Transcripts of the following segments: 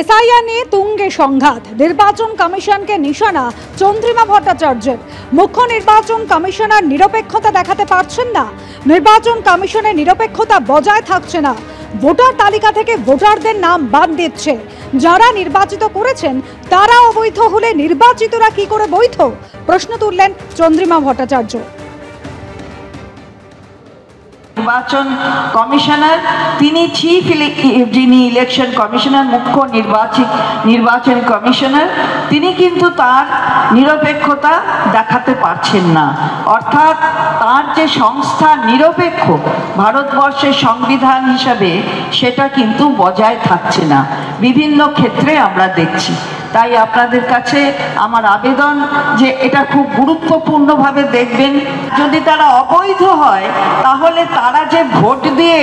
SIR নিয়ে তুঙ্গে সংঘাত, নির্বাচন কমিশনকে নিশানা চন্দ্রিমা ভট্টাচার্যের। মুখ্য নির্বাচন কমিশনার নিরপেক্ষতা দেখাতে পারছেন না, নির্বাচন কমিশনের নিরপেক্ষতা বজায় থাকছে না, ভোটার তালিকা থেকে ভোটারদের নাম বাদ দিচ্ছে। যারা নির্বাচিত করেছেন তারা অবৈধ হলে নির্বাচিতরা কি করে বৈধ, প্রশ্ন তুললেন চন্দ্রিমা ভট্টাচার্য। নির্বাচন কমিশনার তিনি চিফ যিনি ইলেকশন কমিশনার, মুখ্য নির্বাচন কমিশনার, তিনি কিন্তু তার নিরপেক্ষতা দেখাতে পারছেন না। অর্থাৎ তার যে সংস্থা নিরপেক্ষ ভারতবর্ষের সংবিধান হিসাবে সেটা কিন্তু বজায় থাকছে না, বিভিন্ন ক্ষেত্রে আমরা দেখছি। তাই আপনাদের কাছে আমার আবেদন যে এটা খুব গুরুত্বপূর্ণভাবে দেখবেন। যদি তারা অবৈধ হয় তাহলে তারা যে ভোট দিয়ে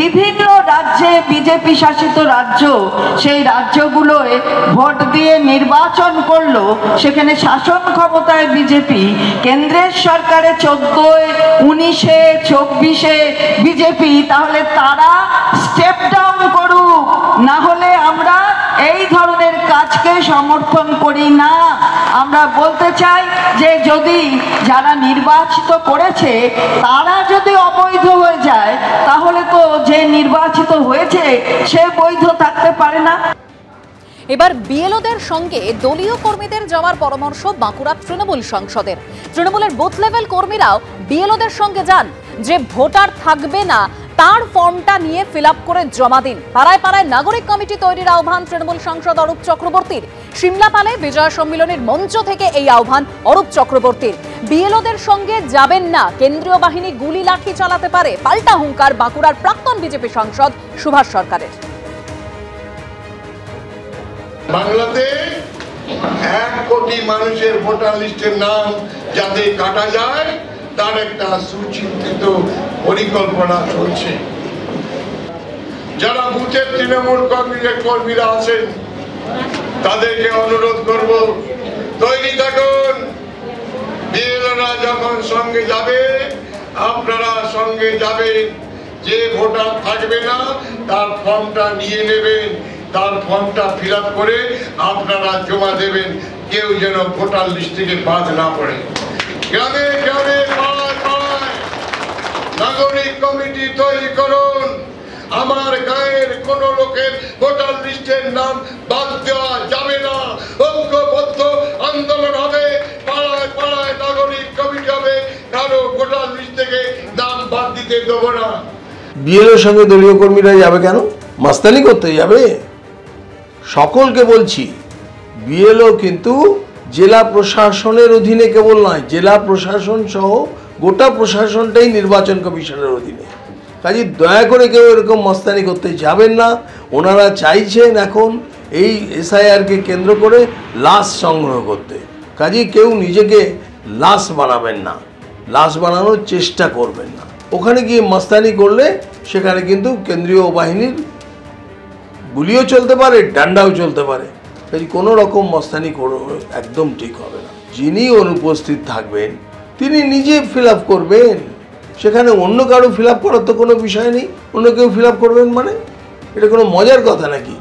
বিভিন্ন রাজ্যে, বিজেপি শাসিত রাজ্য, সেই রাজ্যগুলোয় ভোট দিয়ে নির্বাচন করলো, সেখানে শাসন ক্ষমতায় বিজেপি, কেন্দ্রের সরকারে 14, 19, 24 বিজেপি, তাহলে তারা স্টেপ ডাউন করুক, না হলে আমরা এই ধরনের কাজকে সমর্থন করি না। আমরা বলতে চাই যে যদি যারা নির্বাচিত করেছে তারা যদি অবৈধ হয়ে যায় তাহলে তো যে নির্বাচিত হয়েছে সে বৈধ থাকতে পারে না। এবার বিএলওদের সঙ্গে দলীয় কর্মীদের যাওয়ার পরামর্শ বাঁকুড়া তৃণমূল সংসদের। তৃণমূলের বুথ লেভেল কর্মীরাও বিএলওদের সঙ্গে যান, যে ভোটার থাকবে না তার ফর্মটা নিয়ে ফিল আপ করে জমা দিন। পাড়ায় পাড়ায় নাগরিক কমিটি তৈরির আহ্বান তৃণমূল সাংসদ অরূপ চক্রবর্তীর। সিমলাপালে বিজয় সম্মিলনীর মঞ্চ থেকে এই আহ্বান অরূপ চক্রবর্তীর। বিএলওদের সঙ্গে যাবেন না, কেন্দ্রীয় বাহিনী গুলি লাঠি চালাতে পারে, পাল্টা হুঙ্কার বাঁকুড়ার প্রাক্তন বিজেপি সাংসদ সুভাষ সরকারের। বাংলাতে 1 কোটি মানুষের ভোটার লিস্টের নাম যাতে কাটা যায় তার একটা সুচিন্তিত পরিকল্পনা চলছে। যারা বুথের তৃণমূল কর্মীরা আছেন তাদেরকে অনুরোধ করব, তৈরি থাকুন। বিএলওরা যখন সঙ্গে যাবে আপনারা সঙ্গে যাবেন। যে ভোটার থাকবে না তার ফর্মটা নিয়ে নেবেন, তার ফর্মটা ফিল আপ করে আপনারা জমা দেবেন। কেউ যেন ভোটার লিস্ট থেকে বাদ না পড়ে। গ্রামে গ্রামে পাড়ায় পাড়ায় নাগরিক কমিটি তৈরি করুন। আমার গায়ের কোন লোকের ভোটার লিস্টের নাম বাদ দেওয়া যাবে না। ঐক্যবদ্ধ আন্দোলন হবে, পাড়ায় পাড়ায় নাগরিক কমিটি হবে, কারো ভোটার লিস্ট থেকে নাম বাদ দিতে দেবো না। বিএলওর সঙ্গে দলীয় কর্মীরা যাবে কেন? মাস্তানি করতে যাবে? সকলকে বলছি, বিএলও কিন্তু জেলা প্রশাসনের অধীনে কেবল নয়, জেলা প্রশাসন সহ গোটা প্রশাসনটাই নির্বাচন কমিশনের অধীনে। কাজে দয়া করে কেউ এরকম মস্তানি করতে যাবেন না। ওনারা চাইছেন এখন এই এসআইআরকে কেন্দ্র করে লাশ সংগ্রহ করতে। কাজে কেউ নিজেকে লাশ বানাবেন না, লাশ বানানোর চেষ্টা করবেন না। ওখানে গিয়ে মস্তানি করলে সেখানে কিন্তু কেন্দ্রীয় বাহিনীর গুলিও চলতে পারে, ডান্ডাও চলতে পারে। কাজে কোনো রকম মস্তানি একদম ঠিক হবে না। যিনি অনুপস্থিত থাকবেন তিনি নিজে ফিল আপ করবেন, সেখানে অন্য কারো ফিল আপ করার তো কোনো বিষয় নেই। অন্য কেউ ফিল আপ করবেন মানে এটা কোনো মজার কথা নাকি?